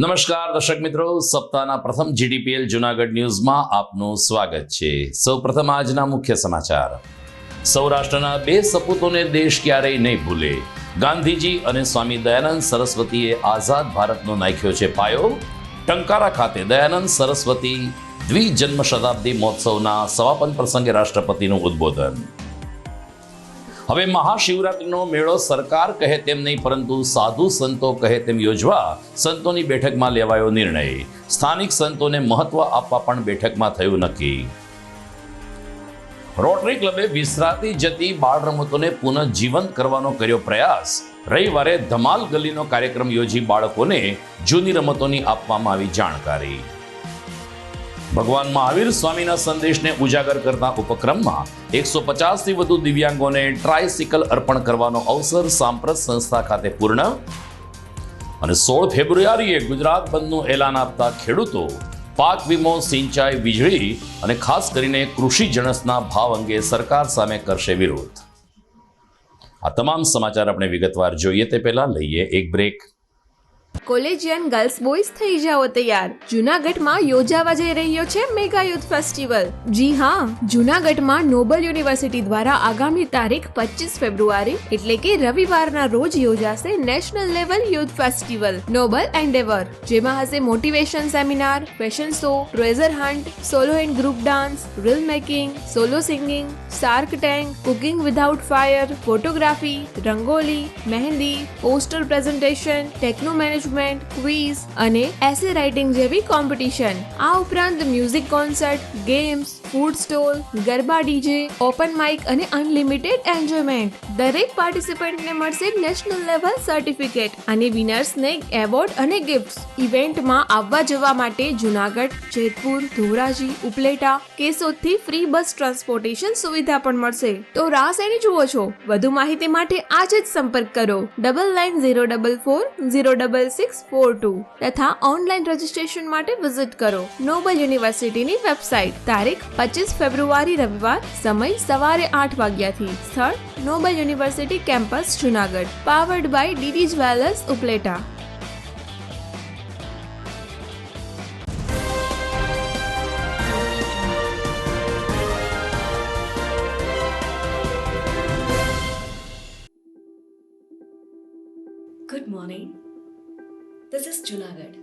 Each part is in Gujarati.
નમસ્કાર દર્શક મિત્રો, સપ્તાહના પ્રથમ જીડીપીએલ જૂનાગઢ ન્યૂઝમાં આપનું સ્વાગત છે। સૌપ્રથમ આજના મુખ્ય સમાચાર। સૌરાષ્ટ્રના બે સપૂતોને દેશ ક્યારેય નહીં ભૂલે। ગાંધીજી અને સ્વામી દયાનંદ સરસ્વતીએ આઝાદ ભારતનો નાખ્યો છે પાયો। ટંકારા ખાતે દયાનંદ સરસ્વતી દ્વિજન્મ શતાબ્દી મહોત્સવના સમાપન પ્રસંગે રાષ્ટ્રપતિનું ઉદ્બોધન। હવે મહાશિવરાત્રિનો મેળો સરકાર કહે તેમ નહીં પરંતુ સાધુ સંતો કહે તેમ યોજવા સંતોની બેઠકમાં લેવાયો નિર્ણય। સ્થાનિક સંતોને મહત્વ આપવા પણ બેઠકમાં થયું નક્કી। રોટરી ક્લબે વિસરાતી જતી બાળ રમતોને પુનઃજીવંત કરવાનો કર્યો પ્રયાસ। રવિવારે ધમાલ ગલીનો કાર્યક્રમ યોજી બાળકોને જૂની રમતોની આપવામાં આવી જાણકારી। ભગવાન મહાવીર સ્વામીના સંદેશને ઉજાગર કરતા ઉપક્રમમાં 150થી વધુ દિવ્યાંગોને ટ્રાયસિકલ અર્પણ કરવાનો અવસર સાંપ્રત સંસ્થા ખાતે પૂર્ણ। અને 16 ફેબ્રુઆરીએ ગુજરાત બંધનું એલાન આપતા ખેડૂતો પાક વીમો, સિંચાઈ, વીજળી અને ખાસ કરીને કૃષિ જણસના ભાવ અંગે સરકાર સામે કરશે વિરોધ। આ તમામ સમાચાર આપણે વિગતવાર જોઈએ તે પહેલા લઈએ એક બ્રેક। કોલેજિયન ગર્લ્સ બોયઝ થઈ જાઓ તૈયાર। જૂનાગઢમાં યોજાવા જઈ રહ્યો છે મેગા યુથ ફેસ્ટિવલ। જી હા, જૂનાગઢમાં નોબલ યુનિવર્સિટી દ્વારા આગામી તારીખ 25 ફેબ્રુઆરી એટલે કે રવિવારના રોજ યોજાશે national level youth festival Noble endeavour, જેમાં હશે motivation seminar, fashion show, treasure hunt, solo and group dance, reel making, solo singing, shark tank, cooking without fire, photography, rangoli, mehndi, poster presentation, techno management, quiz અને એસે રાઇટિંગ જેવી કોમ્પિટિશન। આ ઉપરાંત music concert, games, food stall, garba DJ, open mic અને અનલિમિટેડ એન્જોયમેન્ટ। દરેક પાર્ટિસિપન્ટને મળશે નેશનલ લેવલ સર્ટિફિકેટ અને વિનર્સને એવોર્ડ અને ગિફ્ટ્સ। ઇવેન્ટમાં આવવા જવા માટે જૂનાગઢ, જેતપુર, ધોરાજી, ઉપલેટા, કેશોદથી ફ્રી બસ ટ્રાન્સપોર્ટેશન સુવિધા પણ મળશે। તો રાહ શેની જુઓ છો? વધુ માહિતી માટે આજે જ સંપર્ક કરો 9904406642 તથા ઓનલાઈન રજીસ્ટ્રેશન માટે વિઝિટ કરો નોબલ યુનિવર્સિટીની વેબસાઇટ। તારીખ 25 ફેબ્રુઆરી રવિવાર, સમય સવારે 8 વાગ્યાથી। સ્થળ Noble university campus Junagadh. Powered by DD jewellers Upleta. Good morning. This is Junagadh.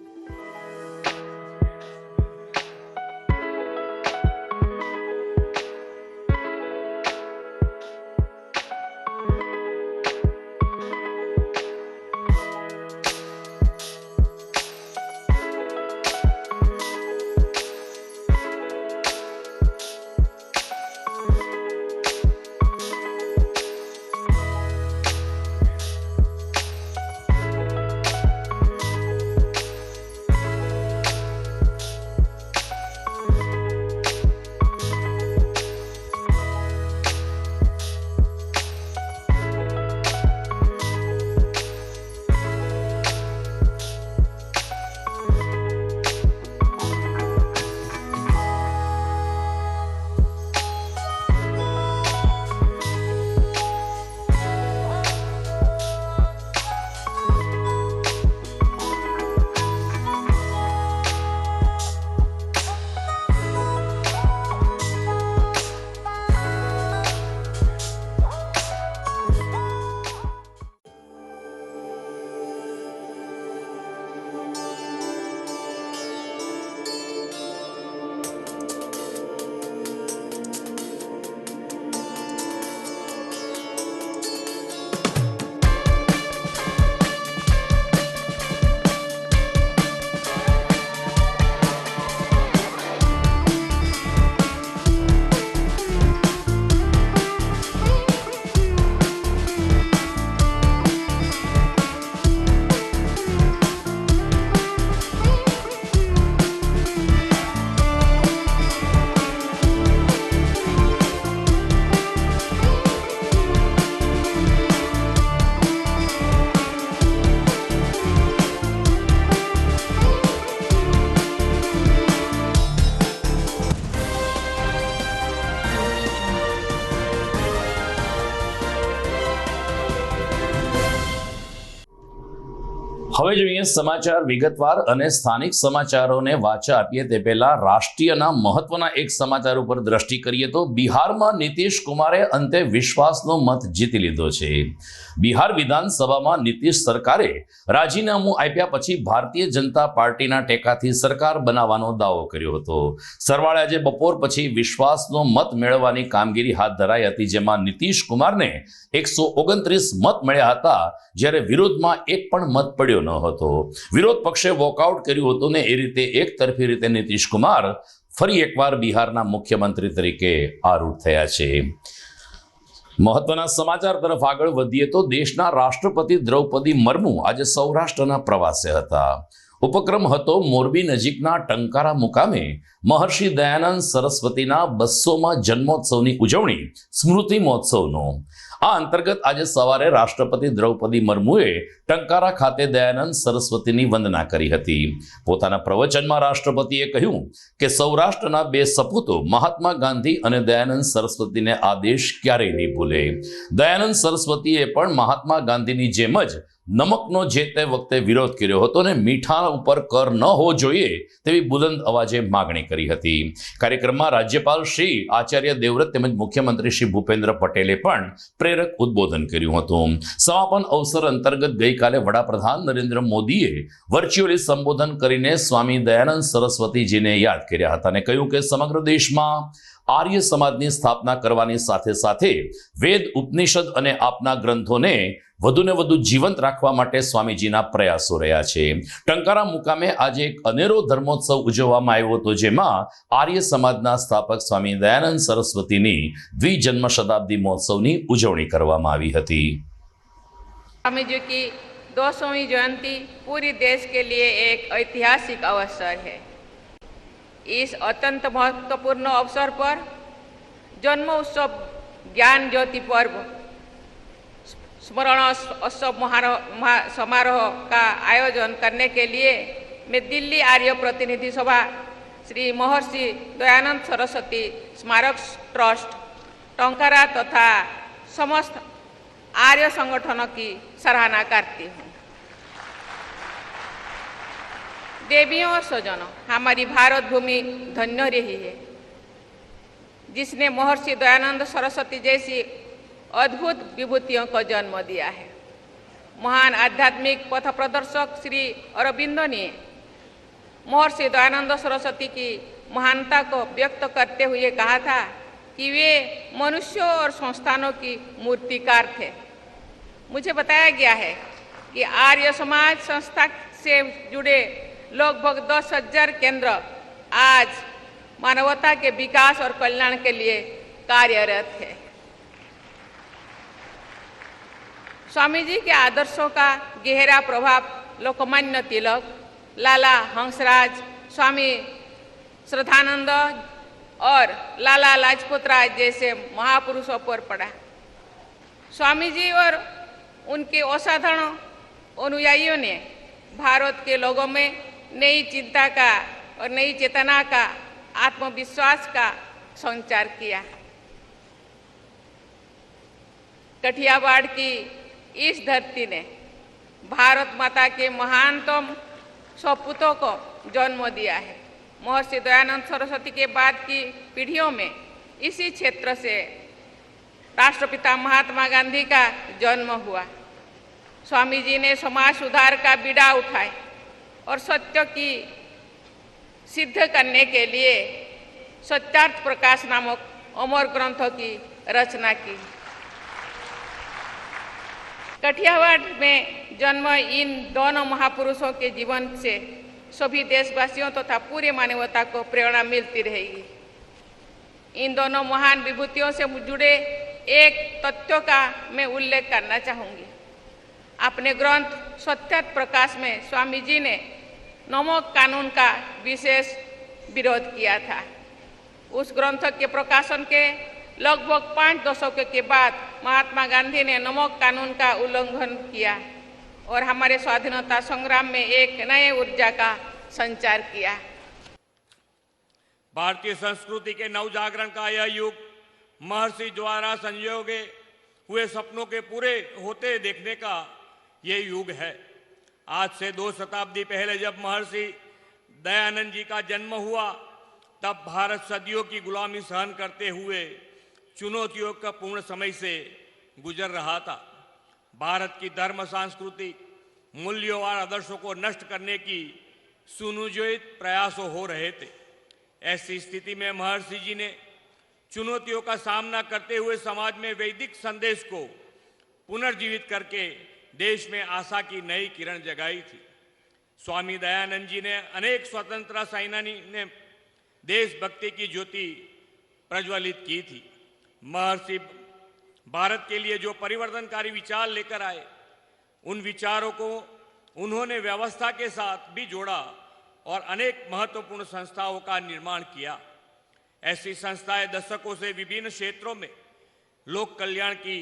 હવે જોઈએ સમાચાર વિગતવાર અને સ્થાનિક સમાચારોને વાચા આપીએ તે પહેલા રાષ્ટ્રીયના મહત્વના એક સમાચાર ઉપર દ્રષ્ટિ કરીએ તો બિહારમાં નીતિશ કુમારે અંતે વિશ્વાસનો મત જીતી લીધો છે. બિહાર વિધાનસભામાં નીતિશ સરકારે રાજીનામું આપ્યા પછી ભારતીય જનતા પાર્ટીના ટેકાથી સરકાર બનાવવાનો દાવો કર્યો હતો. સરવાળે આજે બપોર પછી વિશ્વાસનો મત મેળવવાની કામગીરી હાથ ધરાઈ હતી, જેમાં નીતિશ કુમારને 129 મત મળ્યા હતા, જ્યારે વિરોધમાં એક પણ મત પડ્યો ન હતો. વિરોધ પક્ષે વોકઆઉટ કર્યું હતું ને એ રીતે એક તરફી રીતે નીતિશ કુમાર ફરી એકવાર બિહારના મુખ્યમંત્રી તરીકે આરૂઢ થયા છે. મહત્વના સમાચાર તરફ આગળ વધીએ તો દેશના રાષ્ટ્રપતિ દ્રૌપદી મુર્મુ આજે સૌરાષ્ટ્રના પ્રવાસે હતા. ઉપક્રમ હતો મોરબી નજીકના ટંકારા મુકામે મહર્ષિ દયાનંદ સરસ્વતીના 200મા જન્મોત્સવની ઉજવણી સ્મૃતિ મહોત્સવનો. આ અંતર્ગત આજે સવારે રાષ્ટ્રપતિ દ્રૌપદી મુર્મુએ ટંકારા ખાતે દયાનંદ સરસ્વતીની વંદના કરી હતી. પોતાના પ્રવચનમાં રાષ્ટ્રપતિએ કહ્યું કે સૌરાષ્ટ્રના બે સપૂતો મહાત્મા ગાંધી અને દયાનંદ સરસ્વતીને આ દેશ ક્યારેય નહીં ભૂલે. દયાનંદ સરસ્વતીએ પણ મહાત્મા ગાંધીની જેમ જ નમકનો જે તે વખતે વિરોધ કર્યો હતો અને મીઠા ઉપર કર ન હોવો જોઈએ તેવી બુલંદ અવાજે માગણી કરી હતી. કાર્યક્રમમાં રાજ્યપાલ શ્રી આચાર્ય દેવવ્રત તેમજ મુખ્યમંત્રી શ્રી ભૂપેન્દ્ર પટેલે પણ પ્રેરક ઉદ્બોધન કર્યું હતું. સમાપન અવસર અંતર્ગત ગઈકાલે વડાપ્રધાન નરેન્દ્ર મોદીએ વર્ચ્યુઅલી સંબોધન કરીને સ્વામી દયાનંદ સરસ્વતીજીને યાદ કર્યા હતા અને કહ્યું કે સમગ્ર દેશમાં આર્ય સમાજની સ્થાપના કરવાની સાથે સાથે વેદ, ઉપનિષદ અને આપના ગ્રંથોને વધુને વધુ જીવંત રાખવા માટે સ્વામીજીના પ્રયાસો રહ્યા છે. ટંકારા મુકામે આજે એક અનેરો ધર્મોત્સવ ઉજવવામાં આવ્યો હતો, જેમાં આર્ય સમાજના સ્થાપક સ્વામી દયાનંદ સરસ્વતીની દ્વિજન્મ શતાબ્દી મહોત્સવની ઉજવણી કરવામાં આવી હતી. स्वामी जी की 200वीं जयंती पूरी देश के लिए एक ऐतिहासिक अवसर है. इस अत्यंत महत्वपूर्ण अवसर पर जन्म उत्सव ज्ञान ज्योति पर्व स्मरण उत्सव समारोह का आयोजन करने के लिए मैं दिल्ली आर्य प्रतिनिधि सभा श्री महर्षि दयानंद सरस्वती स्मारक ट्रस्ट टंकारा तथा समस्त आर्य संगठनों की सराहना करती हूँ. देवियों और स्वजनों, हमारी भारत भूमि धन्य रही है जिसने महर्षि दयानंद सरस्वती जैसी अद्भुत विभूतियों को जन्म दिया है. महान आध्यात्मिक पथ प्रदर्शक श्री अरबिंदो ने महर्षि दयानंद सरस्वती की महानता को व्यक्त करते हुए कहा था कि वे मनुष्यों और संस्थानों की मूर्तिकार थे. मुझे बताया गया है कि आर्य समाज संस्था से जुड़े लगभग 10,000 केंद्र आज मानवता के विकास और कल्याण के लिए कार्यरत है. स्वामी जी के आदर्शों का गहरा प्रभाव लोकमान्य तिलक, लाला हंसराज, स्वामी श्रद्धानंद और लाला लाजपत राय जैसे महापुरुषों पर पड़ा. स्वामी जी और उनके असाधारण अनुयायियों ने भारत के लोगों में नई चिंता का और नई चेतना का, आत्मविश्वास का संचार किया. कठियावाड़ की इस धरती ने भारत माता के महानतम सपूतों को जन्म दिया है. महर्षि दयानंद सरस्वती के बाद की पीढ़ियों में इसी क्षेत्र से राष्ट्रपिता महात्मा गांधी का जन्म हुआ. स्वामी जी ने समाज सुधार का बीड़ा उठाए और सत्य की सिद्ध करने के लिए सत्यार्थ प्रकाश नामक अमर ग्रंथों की रचना की. कठियावाड़ में जन्म इन दोनों महापुरुषों के जीवन से सभी देशवासियों तथा पूरी मानवता को प्रेरणा मिलती रहेगी. इन दोनों महान विभूतियों से जुड़े एक तथ्यों का मैं उल्लेख करना चाहूँगी. अपने ग्रंथ सत्यार्थ प्रकाश में स्वामी जी ने नमक कानून का विशेष विरोध किया था. उस ग्रंथ के प्रकाशन के लगभग 5 दशकों के बाद महात्मा गांधी ने नमक कानून का उल्लंघन किया और हमारे स्वाधीनता संग्राम में एक नए ऊर्जा का संचार किया. भारतीय संस्कृति के नवजागरण का यह युग महर्षि द्वारा संयोगे हुए सपनों के पूरे होते देखने का यह युग है. आज से 2 शताब्दी पहले जब महर्षि दयानंद जी का जन्म हुआ, तब भारत सदियों की गुलामी सहन करते हुए चुनौतियों का पूर्ण समय से गुजर रहा था। भारत की धर्म, सांस्कृतिक मूल्यों और आदर्शों को नष्ट करने की सुनियोजित प्रयासों हो रहे थे। ऐसी स्थिति में महर्षि जी ने चुनौतियों का सामना करते हुए समाज में वैदिक संदेश को पुनर्जीवित करके देश में आशा की नई किरण जगाई थी। स्वामी दयानंद जी ने अनेक स्वतंत्रता सेनानी ने देशभक्ति की ज्योति प्रज्वलित की थी। महर्षि भारत के लिए जो परिवर्तनकारी विचार लेकर आए, उन विचारों को उन्होंने व्यवस्था के साथ भी जोड़ा और अनेक महत्वपूर्ण संस्थाओं का निर्माण किया। ऐसी संस्थाएं दशकों से विभिन्न क्षेत्रों में लोक कल्याण की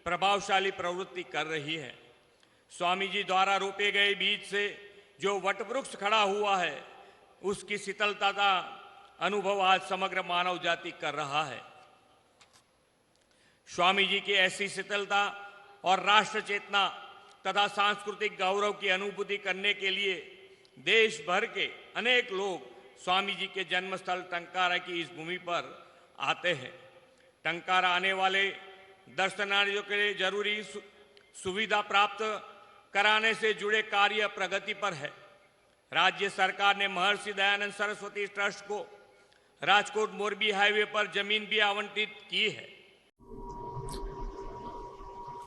प्रभावशाली प्रवृत्ति कर रही है। स्वामी जी द्वारा रोपे गए बीज से जो वटवृक्ष खड़ा हुआ है, उसकी शीतलता का अनुभव आज समग्र मानव जाति कर रहा है। स्वामी जी की ऐसी शीतलता और राष्ट्र चेतना तथा सांस्कृतिक गौरव की अनुभूति करने के लिए देश भर के अनेक लोग स्वामी जी के जन्मस्थल टंकारा की इस भूमि पर आते हैं। टंकारा आने वाले दर्शनार्थियों के लिए जरूरी सुविधा प्राप्त कराने से जुड़े कार्य प्रगति पर है। राज्य सरकार ने महर्षि दयानंद सरस्वती ट्रस्ट को राजकोट मोरबी हाईवे पर जमीन भी आवंटित की है।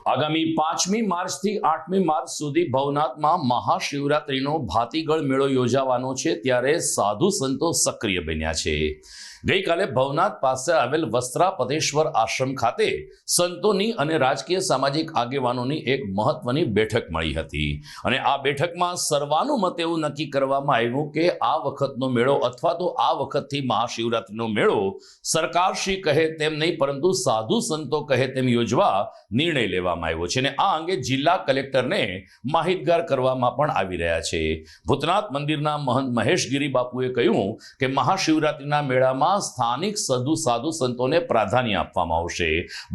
આગામી 5મી માર્ચથી 8મી માર્ચ સુધી ભવનાથમાં મહાશિવરાત્રીનો ભાતીગળ મેળો યોજાવાનો છે, ત્યારે સાધુ સંતો સક્રિય બન્યા છે। ગઈકાલે ભવનાથ પાસે આવેલ વસ્ત્રાપદેશ્વર આશ્રમ ખાતે સંતોની અને રાજકીય સામાજિક આગેવાનોની એક મહત્વની બેઠક મળી હતી અને આ બેઠકમાં સર્વાનુમતે એવું નક્કી કરવામાં આવ્યું કે આ વખતનો મેળો અથવા તો આ વખતથી મહાશિવરાત્રીનો મેળો સરકારશ્રી કહે તેમ નહીં, પરંતુ સાધુ સંતો કહે તેમ યોજવા નિર્ણય લેવામાં આવ્યો છે અને આ અંગે જિલ્લા કલેક્ટરને માહિતગાર કરવામાં પણ આવી રહ્યા છે। ભૂતનાથ મંદિરના મહંત મહેશગીરી બાપુએ કહ્યું કે મહાશિવરાત્રીના મેળામાં સ્થાનિક સાધુ સંતોને પ્રાધાન્ય આપવામાં આવશે।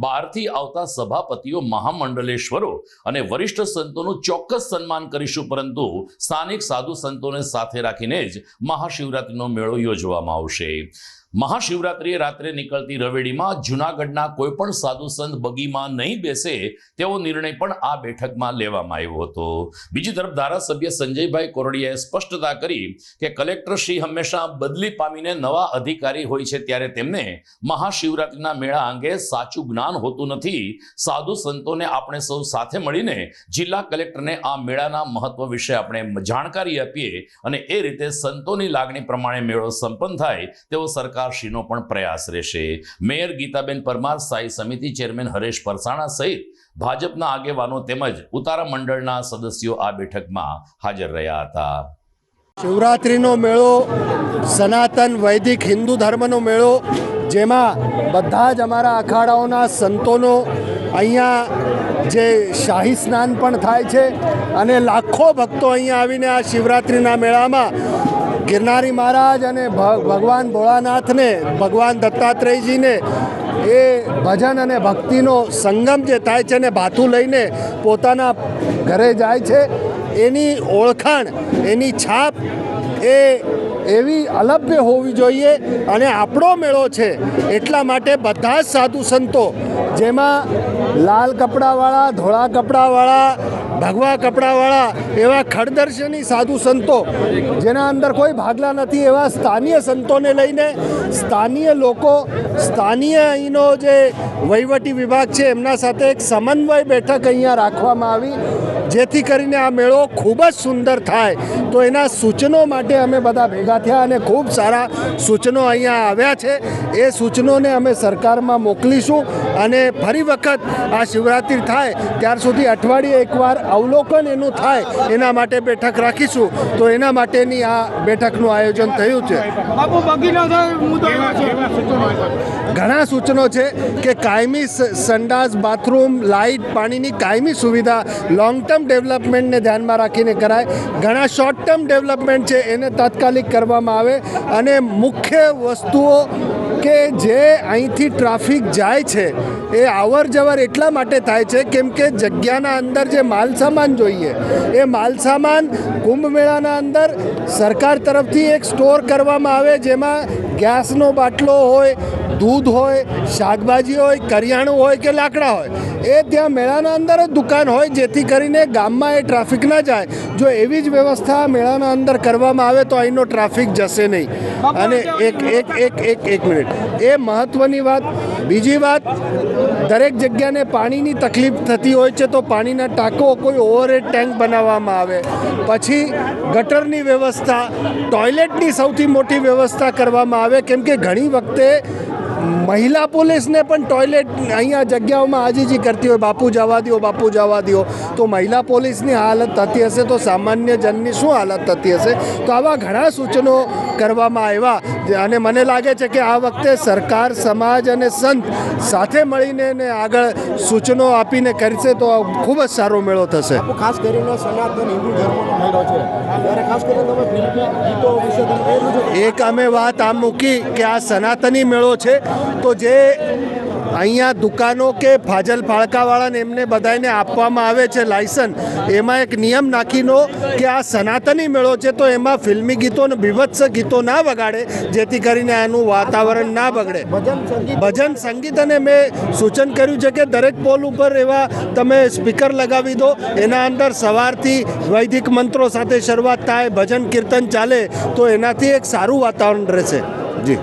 બહારથી આવતા સભાપતિઓ, મહામંડલેશ્વરો અને વરિષ્ઠ સંતોનું ચોક્કસ સન્માન કરીશું, પરંતુ સ્થાનિક સાધુ સંતોને સાથે રાખીને જ મહાશિવરાત્રીનો મેળો યોજવામાં આવશે। મહાશિવરાત્રીએ રાત્રે નીકળતી રવેડીમાં જૂનાગઢના કોઈ પણ સાધુ સંત બગીમાં નહીં બેસે તેવો નિર્ણય પણ આ બેઠકમાં લેવામાં આવ્યો હતો। બીજી તરફ ધારાસભ્ય સંજયભાઈ કોરડિયાએ સ્પષ્ટતા કરી કે કલેક્ટરશ્રી હંમેશા બદલી પામીને નવા અધિકારી હોય છે, ત્યારે તેમને મહાશિવરાત્રીના મેળા અંગે સાચું જ્ઞાન હોતું નથી। સાધુ સંતોને આપણે સૌ સાથે મળીને જિલ્લા કલેક્ટરને આ મેળાના મહત્વ વિશે આપણે જાણકારી આપીએ અને એ રીતે સંતોની લાગણી પ્રમાણે મેળો સંપન્ન થાય તેવો સરકાર શ્રીનો પણ પ્રયાસ રહેશે। મેયર ગીતાબેન પરમાર, સ્થાયી સમિતિ ચેરમેન હરેશ પરસાણા સહિત ભાજપના આગેવાનો તેમજ ઉતારા મંડળના સદસ્યો આ બેઠકમાં હાજર રહ્યા હતા। શિવરાત્રિનો મેળો સનાતન વૈદિક હિન્દુ ધર્મનો મેળો, જેમાં બધા જ અમારા અખાડાઓના સંતોનો અહીંયા જે શાહી સ્નાન પણ થાય છે અને લાખો ભક્તો અહીંયા આવીને આ શિવરાત્રિના મેળામાં ગિરનારી મહારાજ અને ભગવાન ભોળાનાથને, ભગવાન દત્તાત્રેયજીને એ ભજન અને ભક્તિનો સંગમ જે થાય છે ને ભાથું લઈને પોતાના ઘરે જાય છે, એની ઓળખાણ, એની છાપ એ એવી અલભ્ય હોવી જોઈએ અને આપણો મેળો છે એટલા માટે બધા જ સાધુ સંતો, જેમાં લાલ કપડાવાળા, ધોળા કપડાવાળા, ભગવા કપડાવાળા, એવા ખડદર્શની સાધુ સંતો જેના અંદર કોઈ ભાગલા નથી, એવા સ્થાનીય સંતોને લઈને સ્થાનીય લોકો, સ્થાનીય અહીંનો જે વહીવટી વિભાગ છે એમના સાથે એક સમન્વય બેઠક અહીંયા રાખવામાં આવી, જેથી કરીને આ મેળો ખૂબ જ સુંદર થાય। તો એના સૂચનો માટે અમે બધા ભેગા થયા અને ખૂબ સારા સૂચનો અહીંયા આવ્યા છે। એ સૂચનોને અમે સરકારમાં મોકલીશું અને ફરી વખત આ શિવરાત્રિ થાય ત્યાર સુધી અઠવાડિયે એકવાર અવલોકન એનું થાય એના માટે બેઠક રાખીશું। તો એના માટેની આ બેઠકનું આયોજન થયું છે। ઘણા સૂચનો છે કે કાયમી સંડાસ, બાથરૂમ, લાઇટ, પાણીની કાયમી સુવિધા લોંગ ટર્મ ડેવલપમેન્ટને ધ્યાનમાં રાખીને કરાય, ઘણા શોર્ટ ટર્મ ડેવલપમેન્ટ છે એને તાત્કાલિક કરવામાં આવે અને મુખ્ય વસ્તુઓ કે જે અહીંથી ટ્રાફિક જાય છે એ અવર જવર એટલા માટે થાય છે કેમ કે જગ્યાના અંદર જે માલ સામાન જોઈએ એ માલ સામાન કુંભ મેળાના અંદર સરકાર તરફથી એક સ્ટોર કરવામાં આવે, જેમાં ગેસનો બાટલો હોય, દૂધ હોય, શાકભાજી હોય, કરિયાણું હોય કે લાકડા હોય, એ ત્યાં મેળાના અંદર જ દુકાન હોય, જેથી કરીને ગામમાં એ ટ્રાફિક ના જાય. જો એવી જ વ્યવસ્થા મેળાના અંદર કરવામાં આવે તો અહીંનો ટ્રાફિક જશે નહીં. અને એક મિનિટ, એ મહત્ત્વની વાત. બીજી વાત, દરેક જગ્યાને પાણીની તકલીફ થતી હોય છે, તો પાણીના ટાંકો કોઈ ઓવરહેડ ટેન્ક બનાવવામાં આવે. પછી ગટરની વ્યવસ્થા, ટોયલેટની સૌથી મોટી વ્યવસ્થા કરવામાં આવે, કેમ કે ઘણી વખતે મહિલા પોલીસને પણ ટોયલેટ અહીંયા જગ્યાઓમાં આજીજી કરતી હોય, બાપુ જવા દો, બાપુ જવા દો. તો મહિલા પોલીસની હાલત થતી હશે તો સામાન્ય જનની શું હાલત થતી હશે? તો આવા ઘણા સૂચનો કરવામાં આવ્યા, અને મને લાગે છે કે આ વખતે સરકાર, સમાજ અને સંત સાથે મળીને એને આગળ સૂચનો આપીને કરશે તો ખૂબ જ સારો મેળો થશે. ખાસ કરીને સનાતન હિન્દુ ધર્મનો મેળો છે, ત્યારે ખાસ કરીને તમે ફિલ્મી ગીતો વિશે તમે કહેલું છે. એક અમે વાત આમ મૂકી કે આ સનાતની મેળો છે, તો જે અહીંયા દુકાનો કે ફાજલ ફાળકાવાળાને એમને બધાને આપવામાં આવે છે લાયસન્સ, એમાં એક નિયમ નાખીનો કે આ સનાતની મેળો છે તો એમાં ફિલ્મી ગીતો અને બીભત્સ ગીતો ના વગાડે, જેથી કરીને આનું વાતાવરણ ના બગડે. ભજન સંગીત, અને મેં સૂચન કર્યું છે કે દરેક પોલ ઉપર એવા તમે સ્પીકર લગાવી દો, એના અંદર સવારથી વૈદિક મંત્રો સાથે શરૂઆત થાય, ભજન કીર્તન ચાલે, તો એનાથી એક સારું વાતાવરણ રહેશે. જી.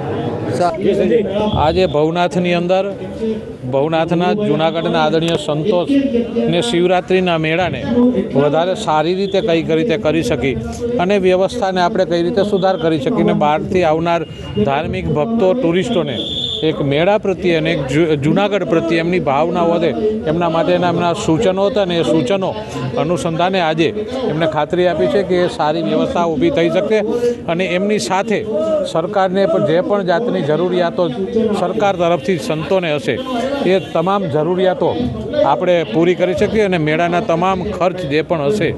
આજે ભવનાથની અંદર ભવનાથના જૂનાગઢના આદરણીય સંતો ને શિવરાત્રિના મેળાને વધારે સારી રીતે કઈ રીતે કરી શકી અને વ્યવસ્થાને આપણે કઈ રીતે સુધાર કરી શકીને બહારથી આવનાર ધાર્મિક ભક્તો, ટુરિસ્ટોને એક મેળા પ્રત્યે અને એક જૂનાગઢ પ્રત્યે એમની ભાવના વધે, એમના માટેના એમના સૂચનો હતા ને એ સૂચનો અનુસંધાને આજે એમને ખાતરી આપી છે કે એ સારી વ્યવસ્થા ઊભી થઈ શકે અને એમની સાથે સરકારને જે પણ જાતની જરૂરિયાતો સરકાર તરફથી સંતોને હશે એ તમામ જરૂરિયાતો આપણે પૂરી કરી શકીએ અને મેળાના તમામ ખર્ચ જે પણ હશે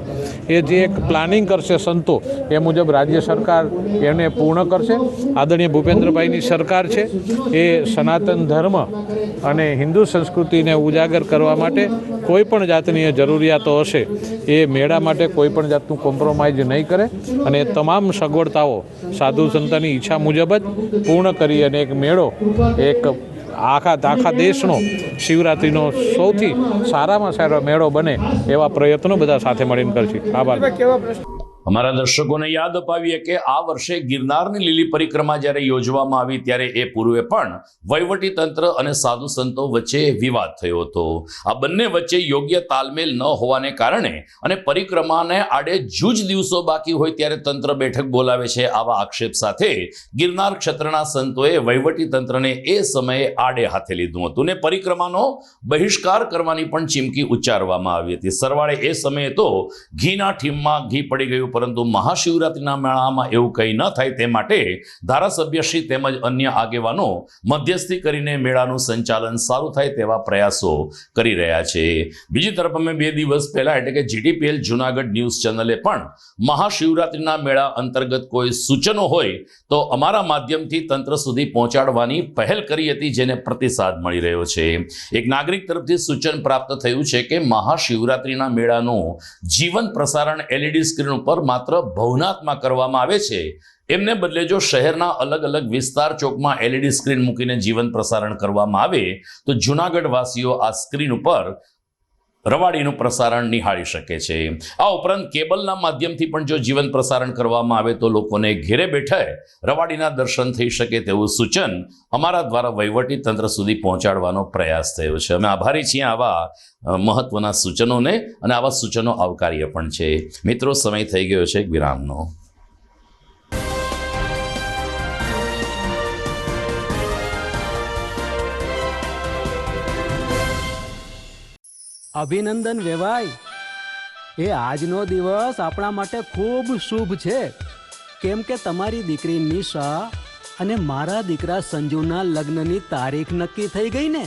એ જે એક પ્લાનિંગ કરશે સંતો, એ મુજબ રાજ્ય સરકાર એને પૂર્ણ કરશે. આદરણીય ભૂપેન્દ્રભાઈની સરકાર છે એ સનાતન ધર્મ અને હિન્દુ સંસ્કૃતિને ઉજાગર કરવા માટે કોઈ પણ જાતની જરૂરિયાતો હશે એ મેળા માટે કોઈ પણ જાતનું કોમ્પ્રોમાઇઝ નહીં કરે અને તમામ સગવડતાઓ સાધુ સંતની ઈચ્છા મુજબ જ પૂર્ણ કરી અને એક મેળો એક આખા દેશનો શિવરાત્રિનો સૌથી સારામાં સારો મેળો બને એવા પ્રયત્નો બધા સાથે મળીને કરશે. આભાર. અમારા દર્શકોને યાદ અપાવીએ કે આ વર્ષે ગિરનારની લીલી પરિક્રમા જ્યારે યોજવામાં આવી ત્યારે એ પૂર્વે પણ વહીવટી તંત્ર અને સાધુ સંતો વચ્ચે વિવાદ થયો હતો. આ બંને વચ્ચે યોગ્ય તાલમેલ ન હોવાને કારણે અને પરિક્રમાને આડે જૂજ દિવસો બાકી હોય ત્યારે તંત્ર બેઠક બોલાવે છે, આવા આક્ષેપ સાથે ગિરનાર ક્ષેત્રના સંતોએ વહીવટી તંત્રને એ સમયે આડે હાથે લીધું હતું ને પરિક્રમાનો બહિષ્કાર કરવાની પણ ચીમકી ઉચ્ચારવામાં આવી હતી. સરવાળે એ સમયે તો ઘીના ઠીમમાં ઘી પડી ગયું, પરંતુ મહાશિવરાત્રિના મેળામાં એવું કંઈ ન થાય તે માટે ધારાસભ્યશ્રી તેમજ અન્ય આગેવાનો મધ્યસ્થી કરીને મેળાનું સંચાલન સારું થાય તેવા પ્રયાસો કરી રહ્યા છે. બીજી તરફ અમે 2 દિવસ પહેલા એટલે કે GTPL જૂનાગઢ ન્યૂઝ ચેનલે પણ મહાશિવરાત્રિના મેળા અંતર્ગત કોઈ સૂચનો હોય તો અમારા માધ્યમથી તંત્ર સુધી પહોંચાડવાની પહેલ કરી હતી, જેને પ્રતિસાદ મળી રહ્યો છે. એક નાગરિક તરફથી સૂચન પ્રાપ્ત થયું છે કે મહાશિવરાત્રિના મેળાનું જીવંત પ્રસારણ LED સ્ક્રીન ઉપર માત્ર ભવનાથમાં કરવામાં આવે છે, એમને બદલે જો શહેરના અલગ અલગ વિસ્તાર ચોકમાં LED સ્ક્રીન મૂકીને જીવંત પ્રસારણ કરવામાં આવે તો જૂનાગઢ વાસીઓ આ સ્ક્રીન ઉપર રવાડીનું પ્રસારણ નિહાળી શકે છે. આ ઉપરાંત કેબલના માધ્યમથી પણ જો જીવંત પ્રસારણ કરવામાં આવે તો લોકોને ઘેરે બેઠા રવાડીના દર્શન થઈ શકે તેવું સૂચન અમારા દ્વારા વહીવટી તંત્ર સુધી પહોંચાડવાનો પ્રયાસ થયો છે. અમે આભારી છીએ આવા મહત્વના સૂચનોને અને આવા સૂચનો આવકાર્ય પણ છે. મિત્રો, સમય થઈ ગયો છે વિરામનો. અભિનંદન વેવાઈ, એ આજનો દિવસ આપણા માટે ખૂબ શુભ છે, કેમ કે તમારી દીકરી નિશા અને મારા દીકરા સંજુના લગ્નની તારીખ નક્કી થઈ ગઈ ને.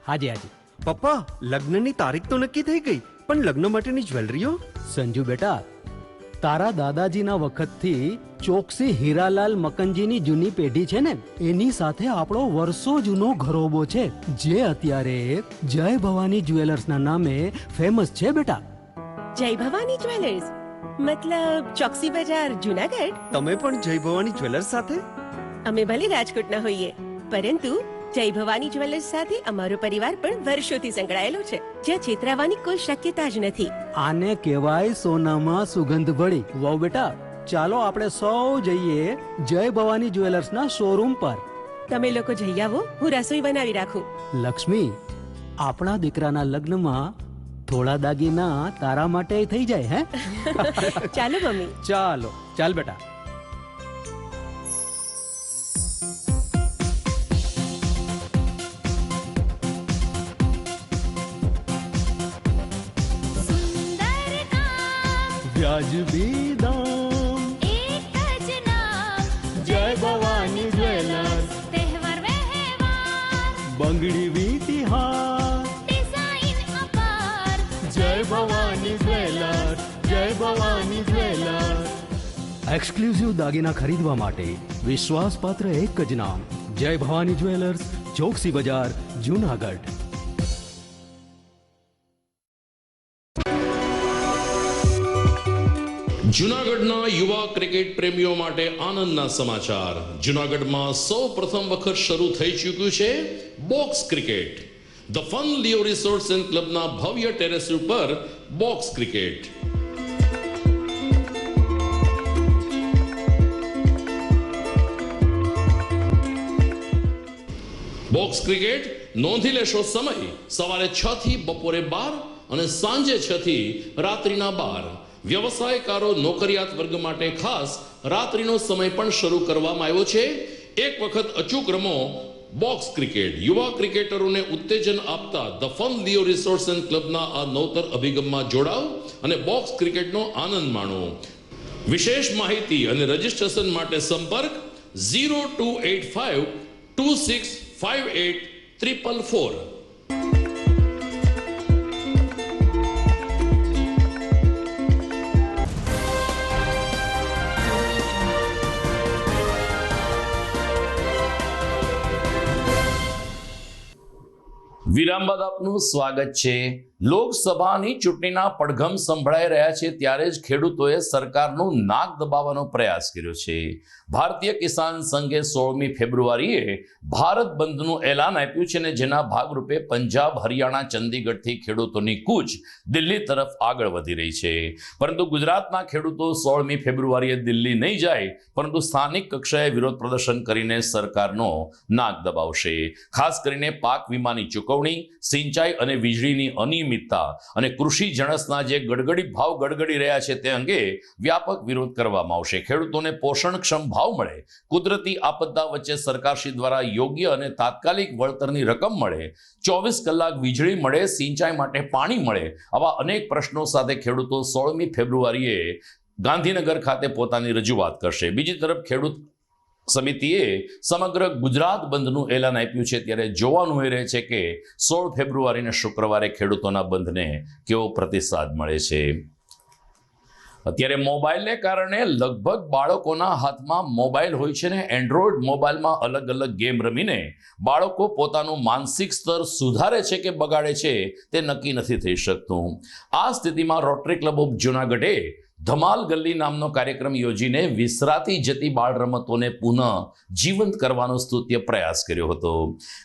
હાજી હાજી પપ્પા, લગ્નની તારીખ તો નક્કી થઈ ગઈ, પણ લગ્ન માટેની જ્વેલરીઓ? સંજુ બેટા, તારા દાદાજીના વખતથી ચોકસી હીરાલાલ મકનજીની જૂની પેઢી છે ને, એની સાથે આપણો વર્ષો જૂનો ઘરોબો છે, જે અત્યારે જય ભવાની જ્વેલર્સના નામે ફેમસ છે બેટા. જય ભવાની જ્વેલર્સ મતલબ ચોકસી બજાર જુનાગઢ. તમે પણ જય ભવાની જ્વેલર્સ સાથે? અમે ભલે રાજકોટના હોઈએ, પરંતુ જય ભવાની જ્વેલર્સ સાથે અમારો પરિવાર પણ વર્ષોથી સંકળાયેલો છે, જ્યાં છેતરાવાની કોઈ શક્યતા જ નથી. આને કહેવાય સોનામાં સુગંધ ભળી. વહુ બેટા, ચાલો આપણે સૌ જઈએ જય ભવાની જ્વેલર્સના શોરૂમ પર. તમે લોકો જઈ આવો, હું રસોઈ બનાવી રાખું. લક્ષ્મી, આપણા દીકરાના લગ્નમાં થોડા દાગીના તારા માટે થઈ જાય. હે ચાલો મમ્મી. ચાલો ચાલ બેટા. વ્યાજબી દામ, એક જ નામ, જય ભવાની જ્વેલર્સ. તહેવાર વ્યવહાર, બંગડી વીટી હાર, ડિઝાઇન અપાર, જય ભવાની જ્વેલર્સ, જય ભવાની જ્વેલર્સ. એક્સક્લુઝિવ દાગીના ખરીદવા માટે વિશ્વાસપાત્ર એક જ નામ, જય ભવાની જ્વેલર્સ, ચોકસી બજાર, જુનાગઢ. જૂનાગઢના યુવા ક્રિકેટ પ્રેમીઓ માટે આનંદના સમાચાર. જૂનાગઢમાં સૌ પ્રથમ વખત શરૂ થઈ ચૂક્યું છે box cricket. The fun Leo resorts and ક્લબના ભવ્ય ટેરેસ ઉપર બોક્સ ક્રિકેટ. બોક્સ ક્રિકેટ નોંધી લેશો સમય સવારે 6 થી બપોરે 12 અને સાંજે 6 થી રાત્રિના 12. વ્યવસાયકારો નોકરિયાત વર્ગ માટે ખાસ રાત્રિનો સમય પણ શરૂ કરવામાં આવ્યો છે. એક વખત અચૂક રમો બોક્સ ક્રિકેટ. યુવા ક્રિકેટરોને ઉત્તેજન આપતા the fun Leo resorts and ક્લબના આ નવતર અભિગમમાં જોડાઓ અને બોક્સ ક્રિકેટનો આનંદ માણો. વિશેષ માહિતી અને રજીસ્ટ્રેશન માટે સંપર્ક 0285 2658 444. વિરામ બાદ આપનું સ્વાગત છે. લોકસભાની ચૂંટણીના પડઘમ સંભળાઈ રહ્યા છે ત્યારે જ ખેડૂતોએ સરકારનું નાક દબાવવાનો પ્રયાસ કર્યો છે. ભારતીય કિસાન સંઘે 16મી ફેબ્રુઆરીએ ભારત બંધનું એલાન આપ્યું છે અને જેના ભાગરૂપે પંજાબ, હરિયાણા, ચંદીગઢથી ખેડૂતોની કૂચ દિલ્હી તરફ આગળ વધી રહી છે. પરંતુ ગુજરાતના ખેડૂતો 16મી ફેબ્રુઆરીએ દિલ્હી નહીં જાય, પરંતુ સ્થાનિક કક્ષાએ વિરોધ પ્રદર્શન કરીને સરકારનો નાક દબાવશે. ખાસ કરીને પાક વીમાની ચૂકવણી, સિંચાઈ અને વીજળીની અનિયમિતતા અને કૃષિ જણસના જે ગડગડી ભાવ ગડગડી રહ્યા છે તે અંગે વ્યાપક વિરોધ કરવામાં આવશે. ખેડૂતોને પોષણક્ષમ ભાવ મળે, કુદરતી આપદા વચ્ચે સરકારશ્રી દ્વારા યોગ્ય અને તાત્કાલિક વળતરની રકમ મળે, 24 કલાક વીજળી મળે, સિંચાઈ માટે પાણી મળે, આવા અનેક પ્રશ્નો સાથે ખેડૂતો 16મી ફેબ્રુઆરીએ ગાંધીનગર ખાતે પોતાની રજૂઆત કરશે. બીજી તરફ ખેડૂત સમિતિએ સમગ્ર ગુજરાત બંધનું એલાન આપ્યું છે ત્યારે જોવાનું એ રહે છે કે 16 ફેબ્રુઆરીને શુક્રવારે ખેડૂતોના બંધને કેવો પ્રતિસાદ મળે છે. અત્યારે મોબાઈલને કારણે લગભગ બાળકોના હાથમાં મોબાઈલ હોય છે ને એન્ડ્રોઈડ મોબાઈલમાં અલગ અલગ ગેમ રમીને બાળકો પોતાનું માનસિક સ્તર સુધારે છે કે બગાડે છે તે નક્કી નથી થઈ શકતું. આ સ્થિતિમાં રોટરી ક્લબ ઓફ જૂનાગઢે ધમાલ ગલ્લી નામનો કાર્યક્રમ યોજીને વિસરાતી જતી બાળ રમતોને પુનઃ જીવંત કરવાનો સ્તુત્ય પ્રયાસ કર્યો હતો.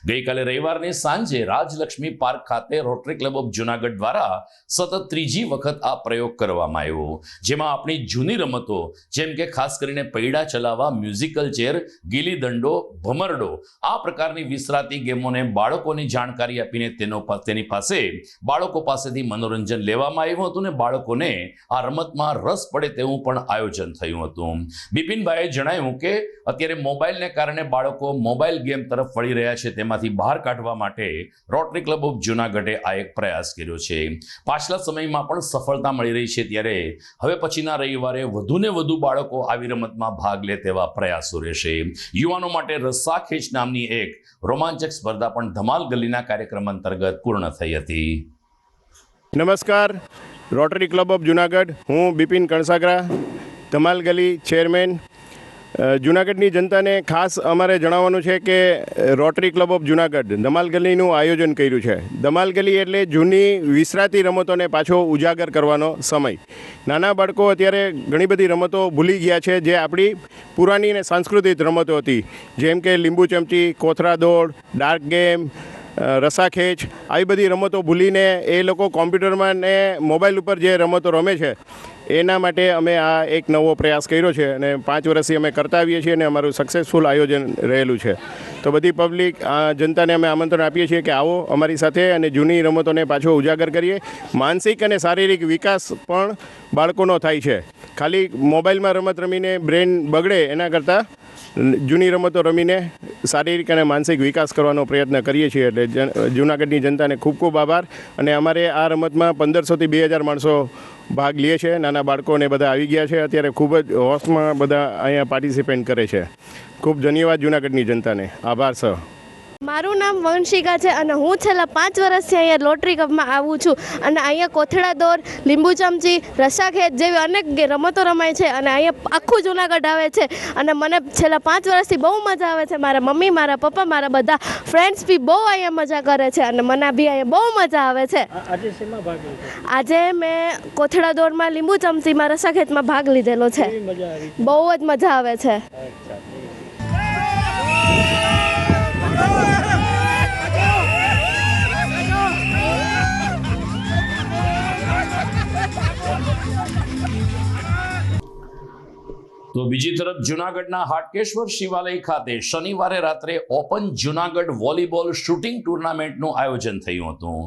ગઈકાલે રવિવારની સાંજે રાજલક્ષ્મી પાર્ક ખાતે રોટરી ક્લબ ઓફ જૂનાગઢ દ્વારા સતત 3જી વખત આ પ્રયોગ કરવામાં આવ્યો, જેમાં આપણી જૂની રમતો જેમ કે ખાસ કરીને પૈડા ચલાવવા, મ્યુઝિકલ ચેર, ગીલી દંડો, ભમરડો આ પ્રકારની વિસરાતી ગેમોને બાળકોની જાણકારી આપીને તેની પાસે બાળકો પાસેથી મનોરંજન લેવામાં આવ્યું હતું અને બાળકોને આ રમતમાં રસ પડે તેવું પણ આયોજન થયું હતું. બિપિનભાઈએ જણાવ્યું કે અત્યારે મોબાઈલને કારણે બાળકો મોબાઈલ ગેમ તરફ વળી રહ્યા છે, તેમાંથી બહાર કાઢવા માટે રોટરી ક્લબ ઓફ જૂનાગઢે આ એક પ્રયાસ કર્યો છે. પાછલા સમયમાં પણ સફળતા મળી રહી છે ત્યારે હવે પછીના રવિવારે વધુને વધુ બાળકો આવી રમતમાં ભાગ લે તેવા પ્રયાસો રહેશે. યુવાનો માટે રસ્સાખેંચ નામની એક રોમાંચક સ્પર્ધા પણ ધમાલ ગલીના કાર્યક્રમ અંતર્ગત પૂર્ણ થઈ હતી. નમસ્કાર, રોટરી ક્લબ ઓફ જુનાગઢ. હું બિપિન કણસાગરા, ધમાલ ગલી ચેરમેન. જુનાગઢની જનતાને ખાસ અમારે જણાવવાનું છે કે રોટરી ક્લબ ઓફ જુનાગઢ ધમાલ ગલીનું આયોજન કર્યું છે. ધમાલ ગલી એટલે જૂની વિસરાતી રમતોને પાછો ઉજાગર કરવાનો સમય. નાના બાળકો અત્યારે ઘણી બધી રમતો ભૂલી ગયા છે, જે આપણી પુરાની અને સાંસ્કૃતિક રમતો હતી, જેમ કે લીંબુ ચમચી, કોથળા દોડ, ડાર્ક ગેમ, રસાખેંચ, આવી બધી રમતો ભૂલીને એ લોકો કોમ્પ્યુટરમાં ને મોબાઈલ ઉપર જે રમતો રમે છે એના માટે અમે આ એક નવો પ્રયાસ કર્યો છે અને 5 વર્ષથી અમે કરતા આવીએ છીએ અને અમારું સક્સેસફુલ આયોજન રહેલું છે. તો બધી પબ્લિક જનતાને અમે આમંત્રણ આપીએ છીએ કે આવો અમારી સાથે અને જૂની રમતોને પાછો ઉજાગર કરીએ. માનસિક અને શારીરિક વિકાસ પણ બાળકોનો થાય છે. ખાલી મોબાઈલમાં રમત રમીને બ્રેન બગડે એના કરતાં જૂની રમતો રમીને શારીરિક અને માનસિક વિકાસ કરવાનો પ્રયત્ન કરીએ છીએ. એટલે જૂનાગઢની જનતાને ખૂબ ખૂબ આભાર. અને અમારે આ રમતમાં 1500 થી 2000 માણસો ભાગ લે છે. નાના બાળકોને બધા આવી ગયા છે. અત્યારે ખૂબ જ હોશમાં બધા અહીંયા પાર્ટિસિપેટ કરે છે. ખૂબ ધન્યવાદ જૂનાગઢની જનતાને. આભાર સર. મારું નામ વંશિકા છે અને હું છેલ્લા 5 વર્ષથી અહીંયા રોટરી ક્લબમાં આવું છું અને અહીંયા કોથળા દોડ, લીંબુ ચમચી, રસાખેંચ જેવી અનેક રમતો રમાય છે અને અહીંયા આખું જુનાગઢ આવે છે અને મને છેલ્લા 5 વર્ષથી બહુ મજા આવે છે. મારા મમ્મી, મારા પપ્પા, મારા બધા ફ્રેન્ડ્સ બી બહુ અહીંયા મજા કરે છે અને મને બી અહીંયા બહુ મજા આવે છે. આજે મેં કોથળા દોડમાં, લીંબુ ચમચીમાં, રસાખેંચમાં ભાગ લીધેલો છે. બહુ જ મજા આવે છે. તો બીજી તરફ જૂનાગઢના હાટકેશ્વર શિવાલય ખાતે શનિવારે રાત્રે ઓપન જૂનાગઢ વોલીબોલ શૂટિંગ ટુર્નામેન્ટનું આયોજન થયું હતું.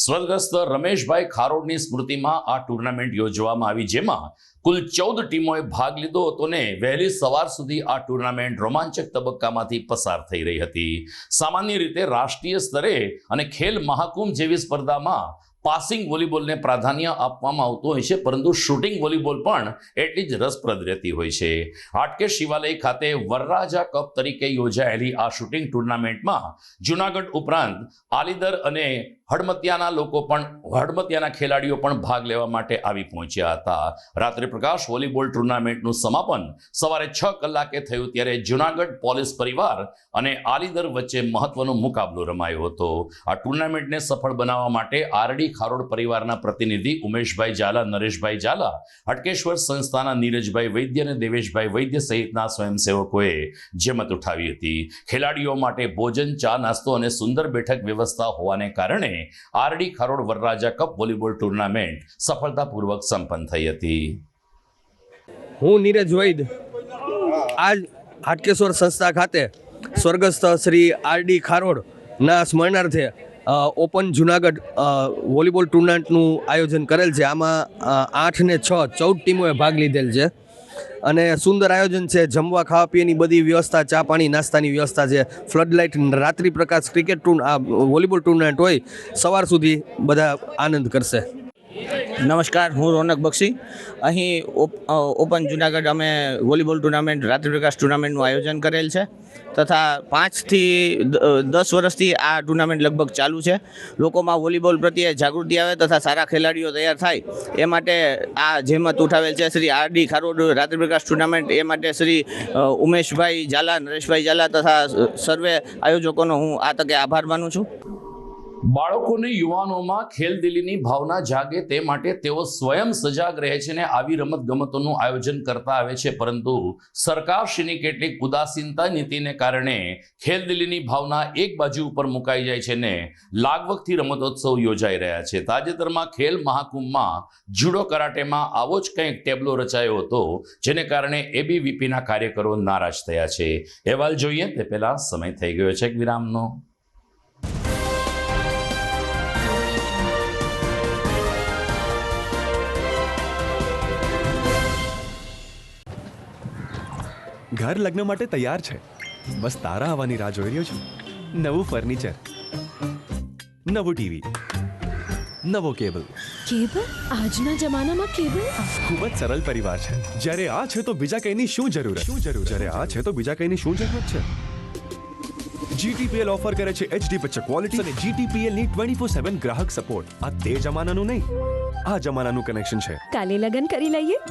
સ્વર્ગસ્થ રમેશભાઈ ખારોડની સ્મૃતિમાં આ ટુર્નામેન્ટ યોજવામાં આવી, જેમાં કુલ 14 ટીમોએ ભાગ લીધો હતો ને વહેલી સવાર સુધી આ ટુર્નામેન્ટ રોમાંચક તબક્કામાંથી પસાર થઈ રહી હતી. સામાન્ય રીતે રાષ્ટ્રીય સ્તરે અને ખેલ મહાકુંભ જેવી સ્પર્ધામાં પાસિંગ વોલીબોલને પ્રાધાન્ય આપવામાં આવતું હોય છે, પરંતુ શૂટિંગ વોલીબોલ પણ એટલી જ રસપ્રદ રહેતી હોય છે. હાટકેશ શિવાલય ખાતે વરરાજા કપ તરીકે યોજાયેલી આ શૂટિંગ ટુર્નામેન્ટમાં જૂનાગઢ ઉપરાંત આલીદર અને હડમતિયાના ખેલાડીઓ પણ ભાગ લેવા માટે આવી પહોંચ્યા હતા. રાત્રે પ્રકાશ વોલીબોલ ટુર્નામેન્ટનું સમાપન સવારે 6 કલાકે થયું, ત્યારે જૂનાગઢ પોલીસ પરિવાર અને આલીદર વચ્ચે મહત્વનો મુકાબલો રમાયો હતો. આ ટુર્નામેન્ટને સફળ બનાવવા માટે આરડી ખારોડ પરિવારના પ્રતિનિધિ ઉમેશભાઈ ઝાલા, નરેશભાઈ ઝાલા, હટકેશ્વર સંસ્થાના નીરજભાઈ વૈદ્ય અને દેવેશભાઈ વૈદ્ય સહિતના સ્વયંસેવકોએ જહેમત ઉઠાવી હતી. ખેલાડીઓ માટે ભોજન, ચા, નાસ્તો અને સુંદર બેઠક વ્યવસ્થા હોવાને કારણે આરડી ખારોડ વરરાજા કપ વોલીબોલ ટુર્નામેન્ટ સફળતાપૂર્વક સંપન્ન થઈ હતી. હું નીરજ વૈદ આજ હાટકેશ્વર સંસ્થા ખાતે સ્વર્ગસ્થ શ્રી આરડી ખારોડના સ્મરણાર્થે ઓપન જુનાગઢ વોલીબોલ ટુર્નામેન્ટનું આયોજન કરેલ છે. આમાં 8 ને 6 14 ટીમોએ ભાગ લીધેલ છે અને સુંદર આયોજન છે. જમવા ખાવા પીવાની બધી વ્યવસ્થા, ચા પાણી નાસ્તાની વ્યવસ્થા છે. ફ્લડ લાઇટ, રાત્રિ પ્રકાશ, ક્રિકેટ વોલીબોલ ટુર્નામેન્ટ હોય, સવાર સુધી બધા આનંદ કરશે. નમસ્કાર, હું રોનક બક્ષી. અહીં ઓપન જુનાગઢ અમે વોલીબોલ ટુર્નામેન્ટ, રાત્રિ પ્રકાશ ટુર્નામેન્ટનું આયોજન કરેલ છે તથા 5 થી 10 વર્ષથી આ ટુર્નામેન્ટ લગભગ ચાલુ છે. લોકોમાં વોલીબોલ પ્રત્યે જાગૃતિ આવે તથા સારા ખેલાડીઓ તૈયાર થાય એ માટે આ જહેમત ઉઠાવેલ છે શ્રી આરડી ખારોડ રાત્રિ પ્રકાશ ટુર્નામેન્ટ. એ માટે શ્રી ઉમેશભાઈ ઝાલા, નરેશભાઈ ઝાલા તથા સર્વે આયોજકોનો હું આ તકે આભાર માનું છું. બાળકોને યુવાનોમાં ખેલદિલીની ભાવના જાગે તે માટે તેઓ સ્વયં સજાગ રહે છે ને આવી રમત ગમતોનું આયોજન કરતા આવે છે, પરંતુ સરકારશ્રીની કેટલીક ઉદાસીનતા નીતિને કારણે ખેલદિલીની ભાવના એક બાજુ ઉપર મુકાઈ જાય છે ને લાગવગથી રમતોત્સવ યોજાઈ રહ્યા છે. તાજેતરમાં ખેલ મહાકુંભમાં જુડો કરાટેમાં આવો જ કંઈક ટેબલો રચાયો હતો, જેને કારણે એબીવીપીના કાર્યકરો નારાજ થયા છે. અહેવાલ જોઈએ તે પહેલા સમય થઈ ગયો છે એક વિરામનો. ઘર લગ્ન માટે તૈયાર છે, બસ તારા આવવાની રાહ જોઈ રહ્યો છું. નવું ફર્નિચર, નવું ટીવી, નવો કેબલ. આજના જમાનામાં કેબલ ખૂબ જ સરળ પરિવાર છે. જ્યારે આ છે તો બીજા કંઈની શું જરૂરત? જ્યારે આ છે તો બીજા કંઈની શું જરૂરત છે? GTPL ઓફર કરે છે HD પિક્ચર ક્વોલિટી અને GTPL ની 24/7 ગ્રાહક સપોર્ટ. આ તે જમાનાનું નહીં, આ જમાનાનું કનેક્શન છે. કાલે લગન કરી લઈએ.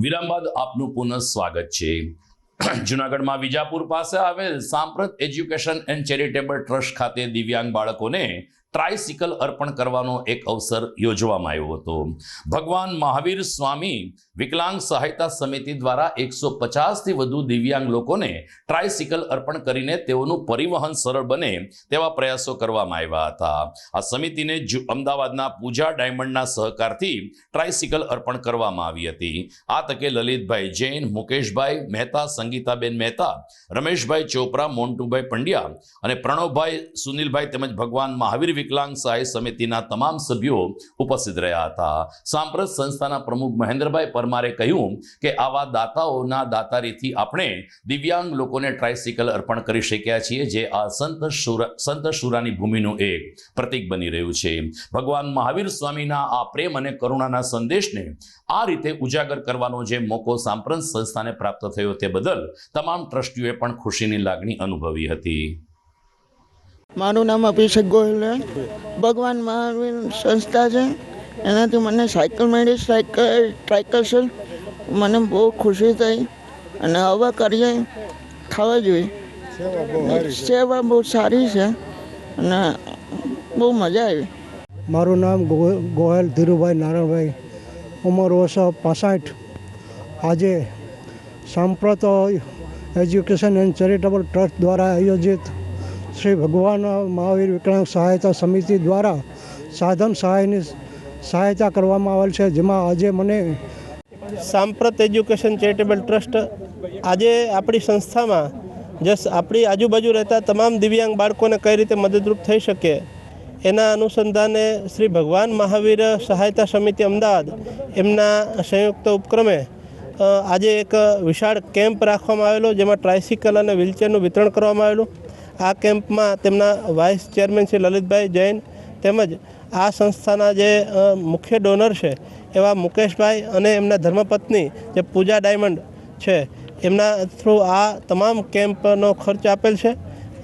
વિરામ બાદ આપનું પુનઃ સ્વાગત છે. જૂનાગઢમાં વિજાપુર પાસે આવેલ સાંપ્રત એજ્યુકેશન એન્ડ ચેરિટેબલ ટ્રસ્ટ ખાતે દિવ્યાંગ બાળકોને ટ્રાયસિકલ અર્પણ કરવાનો એક અવસર યોજવામાં આવ્યો હતો. ભગવાન મહાવીર સ્વામી વિકલાંગ સહાયતા સમિતિ દ્વારા 150થી વધુ દિવ્યાંગ લોકોને ટ્રાયસિકલ અર્પણ કરીને તેઓનું પરિવહન સરળ બને તેવા પ્રયાસો કરવામાં આવ્યા હતા. આ સમિતિને અમદાવાદના પૂજા ડાયમંડના સહકારથી ટ્રાયસિકલ અર્પણ કરવામાં આવી હતી. આ તકે લલિતભાઈ જૈન, મુકેશભાઈ મહેતા, સંગીતાબેન મહેતા, રમેશભાઈ ચોપરા, મોન્ટુભાઈ પંડ્યા અને પ્રણવભાઈ, સુનિલભાઈ તેમજ ભગવાન મહાવીર વિકલાંગ સહાય સમિતિના તમામ સભ્યો ઉપસ્થિત રહ્યા હતા. સાંપ્રત સંસ્થાના પ્રમુખ મહેન્દ્રભાઈ પરમારે કહ્યું કે આવા દાતાઓના દાતારીથી આપણે દિવ્યાંગ લોકોને ટ્રાયસિકલ અર્પણ કરી શક્યા છીએ, જે આ સંત શુરાની ભૂમિનું એક પ્રતીક બની રહ્યું છે. ભગવાન મહાવીર સ્વામીના આ પ્રેમ અને કરુણાના સંદેશને આ રીતે ઉજાગર કરવાનો જે મોકો સાંપ્રત સંસ્થાને પ્રાપ્ત થયો તે બદલ તમામ ટ્રસ્ટીઓએ પણ ખુશીની લાગણી અનુભવી હતી. મારું નામ અભિષેક ગોયલ છે. ભગવાન મહાવીર સંસ્થા છે, એનાથી મને સાયકલ મળી, ટ્રાયકલ. મને બહુ ખુશી થઈ અને હવે કરીએ ખાવા જોઈએ. સેવા બહુ સારી છે અને બહુ મજા આવી. મારું નામ ગોયલ ધીરુભાઈ નારાયણભાઈ, ઉંમર વર્ષ 65. આજે સાંપ્રત એજ્યુકેશન એન્ડ ચેરિટેબલ ટ્રસ્ટ દ્વારા આયોજિત શ્રી ભગવાન મહાવીર વિકલાંગ સહાયતા સમિતિ દ્વારા સાધન સહાયની સહાયતા કરવામાં આવેલ છે, જેમાં આજે મને સાંપ્રત એજ્યુકેશન ચેરિટેબલ ટ્રસ્ટ આજે આપણી સંસ્થામાં આપણી આજુબાજુ રહેતા તમામ દિવ્યાંગ બાળકોને કઈ રીતે મદદરૂપ થઈ શકે એના અનુસંધાને શ્રી ભગવાન મહાવીર સહાયતા સમિતિ અમદાવાદ એમના સંયુક્ત ઉપક્રમે આજે એક વિશાળ કેમ્પ રાખવામાં આવેલો, જેમાં ટ્રાયસિકલ અને વ્હીલચેરનું વિતરણ કરવામાં આવેલું. આ કેમ્પમાં તેમના વાઇસ ચેરમેન શ્રી લલિતભાઈ જૈન તેમજ આ સંસ્થાના જે મુખ્ય ડોનર છે એવા મુકેશભાઈ અને એમના ધર્મપત્ની જે પૂજા ડાયમંડ છે એમના થ્રુ આ તમામ કેમ્પનો ખર્ચ આપેલ છે.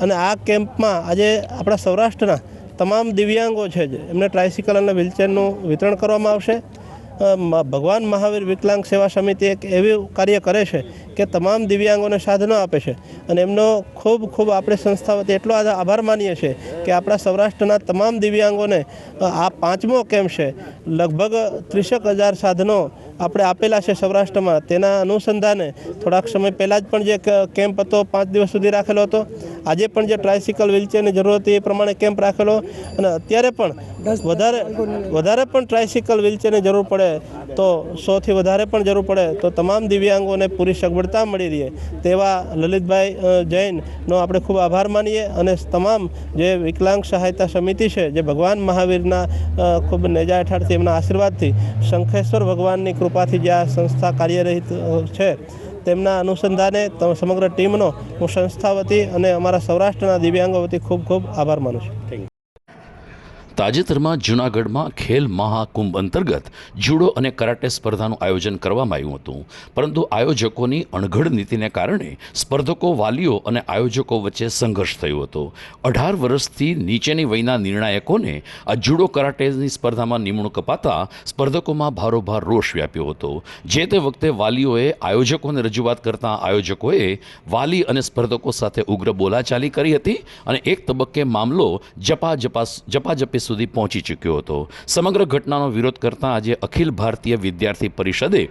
અને આ કેમ્પમાં આજે આપણા સૌરાષ્ટ્રના તમામ દિવ્યાંગો છે એમને ટ્રાયસિકલ અને વ્હીલચેરનું વિતરણ કરવામાં આવશે. ભગવાન મહાવીર વિકલાંગ સેવા સમિતિ એક એવું કાર્ય કરે છે કે તમામ દિવ્યાંગોને સાધનો આપે છે અને એમનો ખૂબ ખૂબ આપણે સંસ્થા વતી એટલો આભાર માનીએ છીએ કે આપણા સૌરાષ્ટ્રના તમામ દિવ્યાંગોને આ 5મો કેમ્પ છે. લગભગ 30,000 સાધનો આપણે આપેલા છે સૌરાષ્ટ્રમાં. તેના અનુસંધાને થોડાક સમય પહેલાં જ પણ જે કેમ્પ હતો 5 દિવસ સુધી રાખેલો હતો. આજે પણ જે ટ્રાયસિકલ વ્હીલચેરની જરૂર હતી એ પ્રમાણે કેમ્પ રાખેલો અને અત્યારે પણ વધારે પણ ટ્રાયસિકલ વ્હીલચેરની જરૂર પડે તો 100થી વધારે પણ જરૂર પડે તો તમામ દિવ્યાંગોને પૂરી સગવડતા મળી રહે તેવા લલિતભાઈ જૈનનો આપણે ખૂબ આભાર માનીએ. અને તમામ જે વિકલાંગ સહાયતા સમિતિ છે જે ભગવાન મહાવીરના ખૂબ નેજા હેઠળથી એમના આશીર્વાદથી શંખેશ્વર ભગવાનની કૃપાથી જે આ સંસ્થા કાર્યરહિત છે તેમના અનુસંધાને સમગ્ર ટીમનો હું સંસ્થા વતી અને અમારા સૌરાષ્ટ્રના દિવ્યાંગો વતી ખૂબ ખૂબ આભાર માનું છું. તાજેતરમાં જૂનાગઢમાં ખેલ મહાકુંભ અંતર્ગત જુડો અને કરાટે સ્પર્ધાનું આયોજન કરવામાં આવ્યું હતું, પરંતુ આયોજકોની અણઘડ નીતિને કારણે સ્પર્ધકો, વાલીઓ અને આયોજકો વચ્ચે સંઘર્ષ થયો હતો. 18 વર્ષથી નીચેની વયના નિર્ણાયકોને આ જુડો કરાટેની સ્પર્ધામાં નિમણૂક અપાતા સ્પર્ધકોમાં ભારોભાર રોષ વ્યાપ્યો હતો. જે તે વખતે વાલીઓએ આયોજકોને રજૂઆત કરતા આયોજકોએ વાલી અને સ્પર્ધકો સાથે ઉગ્ર બોલાચાલી કરી હતી અને એક તબક્કે મામલો ઝપાઝપી સુધી પહોંચી ચૂક્યો હતો. સમગ્ર ઘટનાનો વિરોધ કરતા આજે અખિલ ભારતીય વિદ્યાર્થી પરિષદે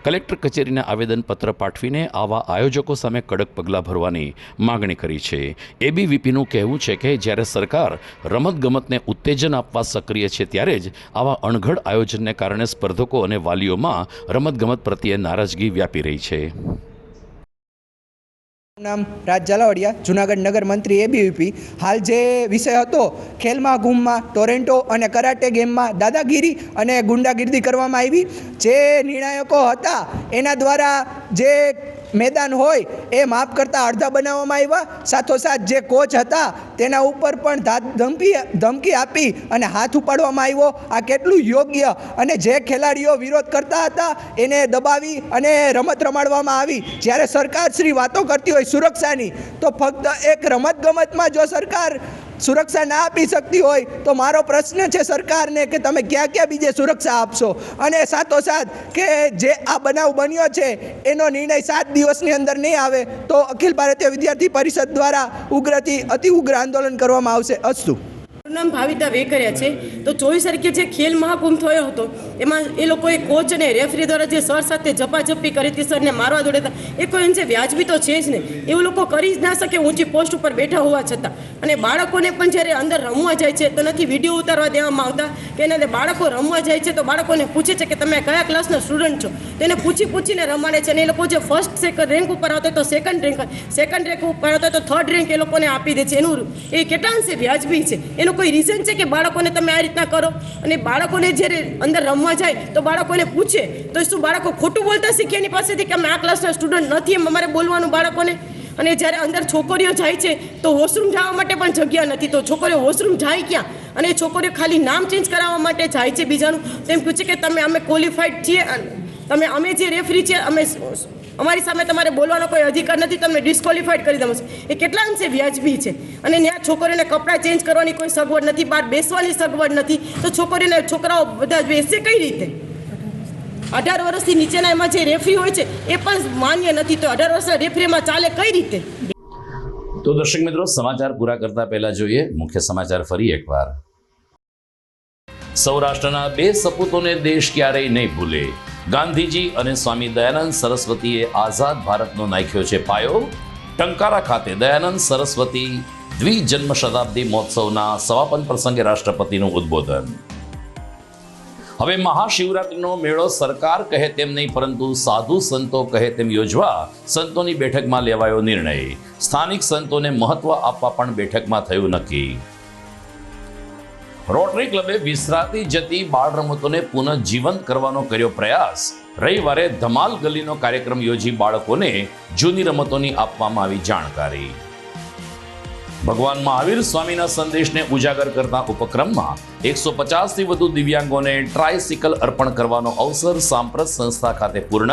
કલેક્ટર કચેરીને આવેદનપત્ર પાઠવીને આવા આયોજકો સામે કડક પગલાં ભરવાની માગણી કરી છે. એબીવીપીનું કહેવું છે કે જ્યારે સરકાર રમતગમતને ઉત્તેજન આપવા સક્રિય છે ત્યારે જ આવા અણઘડ આયોજનને કારણે સ્પર્ધકો અને વાલીઓમાં રમતગમત પ્રત્યે નારાજગી વ્યાપી રહી છે. નામ રાજ ઝાલાવાડિયા, જૂનાગઢ નગર મંત્રી એબીવીપી. હાલ જે વિષય હતો ખેલ મહાકુંભમાં ટોરેન્ટો અને કરાટે ગેમમાં દાદાગીરી અને ગુંડાગીરી કરવામાં આવી. જે નિર્ણાયકો હતા એના દ્વારા જે મેદાન હોય એ માફ કરતાં અડધા બનાવવામાં આવ્યા. સાથોસાથ જે કોચ હતા તેના ઉપર પણ ધમકી આપી અને હાથ ઉપાડવામાં આવ્યો. આ કેટલું યોગ્ય? અને જે ખેલાડીઓ વિરોધ કરતા હતા એને દબાવી અને રમત રમાડવામાં આવી. જ્યારે સરકાર શ્રી વાતો કરતી હોય સુરક્ષાની, તો ફક્ત એક રમતગમતમાં જો સરકાર સુરક્ષા ના આપી શકતી હોય તો મારો પ્રશ્ન છે સરકારને કે તમે ક્યાં ક્યાં બીજે સુરક્ષા આપશો? અને સાથોસાથ કે જે આ બનાવ બન્યો છે એનો નિર્ણય 7 દિવસની અંદર નહીં આવે તો અખિલ ભારતીય વિદ્યાર્થી પરિષદ દ્વારા ઉગ્રથી અતિ ઉગ્ર આંદોલન કરવામાં આવશે. અસ્તુ. મારું નામ ભાવિતા વેકરિયા છે. તો 24 તારીખે જે ખેલ મહાકુંભ થયો હતો એમાં એ લોકોએ કોચ અને રેફરી દ્વારા જે સર સાથે ઝપાઝપી કરી હતી, સરને મારવા દોડ્યા હતા, એ કોઈ એમ વ્યાજબી તો છે જ નહીં. એવું લોકો કરી જ ના શકે ઊંચી પોસ્ટ ઉપર બેઠા હોવા છતાં. અને બાળકોને પણ જ્યારે અંદર રમવા જાય છે તો નથી વિડીયો ઉતારવા દેવામાં આવતા કે એને બાળકો રમવા જાય છે તો બાળકોને પૂછે છે કે તમે કયા ક્લાસના સ્ટુડન્ટ છો, તો એને પૂછીને રમાડે છે. અને એ લોકો જે ફર્સ્ટ રેન્ક ઉપર આવતા હોય તો સેકન્ડ રેન્ક ઉપર આવતા હોય તો થર્ડ રેન્ક એ લોકોને આપી દે છે. એનું એ કેટલા અંશે વ્યાજબી છે? એનું કોઈ રીઝન છે કે બાળકોને તમે આ રીતના કરો? અને બાળકોને જ્યારે અંદર રમવા જાય તો બાળકોને પૂછે તો શું બાળકો ખોટું બોલતા શીખે એની પાસેથી કે અમે આ ક્લાસના સ્ટુડન્ટ નથી એમ અમારે બોલવાનું બાળકોને? અને જ્યારે અંદર છોકરીઓ જાય છે તો વોશરૂમ જવા માટે પણ જગ્યા નથી, તો છોકરીઓ વોશરૂમ જાય ક્યાં? અને છોકરીઓ ખાલી નામ ચેન્જ કરાવવા માટે જાય છે બીજાનું. તેમ પૂછે કે તમે અમે ક્વોલિફાઈડ છીએ, અમે જે રેફરી છે અમારી સામે તમારે બોલવાનો કોઈ અધિકાર નથી, તમને ડિસ્ક્વોલિફાઈડ કરી દઉં છું. એ કેટલા અંશે વ્યાજબી છે? અને ત્યાં છોકરીઓને કપડાં ચેન્જ કરવાની કોઈ સગવડ નથી, બહાર બેસવાની સગવડ નથી, તો છોકરાઓ બધા બેસે કઈ રીતે? 18 વર્ષથી નીચેના એમાં જે રેફરી હોય છે એ પણ માન્ય નથી, તો 18 વર્ષના રેફરીમાં ચાલે કઈ રીતે? તો દર્શક મિત્રો, સમાચાર પૂરા કરતા પહેલા જોઈએ મુખ્ય સમાચાર ફરી એકવાર. સૌરાષ્ટ્રના 2 સપૂતોને દેશ ક્યારેય નહીં ભૂલે. ગાંધીજી અને સ્વામી દયાનંદ સરસ્વતીએ આઝાદ ભારતનો નાખ્યો છે પાયો. ટંકારા ખાતે દયાનંદ સરસ્વતી દ્વિજન્મ શતાબ્દી મહોત્સવના સમાપન પ્રસંગે રાષ્ટ્રપતિનું ઉદ્બોધન. હવે મહાશિવરાત્રિનો મેળો સરકાર કહે તેમ નહીં પરંતુ સાધુ સંતો કહે તેમ યોજવા સંતોની બેઠકમાં લેવાયો નિર્ણય. સ્થાનિક સંતોને મહત્વ આપવા પણ બેઠકમાં થયું નક્કી. રોટરી ક્લબે વિસરાતી જતી બાળ રમતોને પુનઃજીવંત કરવાનો કર્યો પ્રયાસ. રવિવારે ધમાલ ગલીનો કાર્યક્રમ યોજી બાળકોને જૂની રમતોની આપવામાં આવી જાણકારી. ભગવાન મહાવીર સ્વામીના સંદેશને ઉજાગર કરતા ઉપક્રમમાં 150થી વધુ દિવ્યાંગોને ટ્રાયસિકલ અર્પણ કરવાનો અવસર સાંપ્રત સંસ્થા ખાતે પૂર્ણ.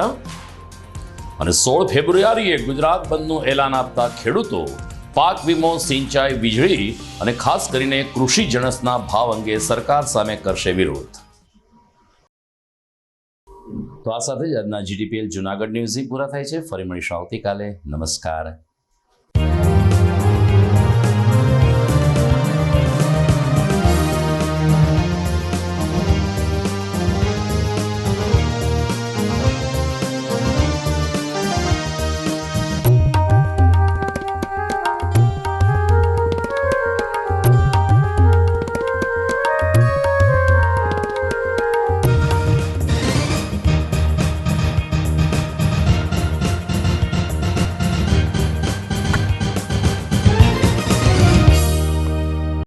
અને 16 ફેબ્રુઆરીએ ગુજરાત બંધનું એલાન આપતા ખેડૂતો પાક વીમો, સિંચાઈ, વીજળી અને ખાસ કરીને કૃષિ જણસના ભાવ અંગે સરકાર સામે કરશે વિરોધ. તો આ સાથે જ આજના GTPL જુનાગઢ ન્યૂઝ પૂરા થાય છે. ફરી મળીશું આવતીકાલે. નમસ્કાર.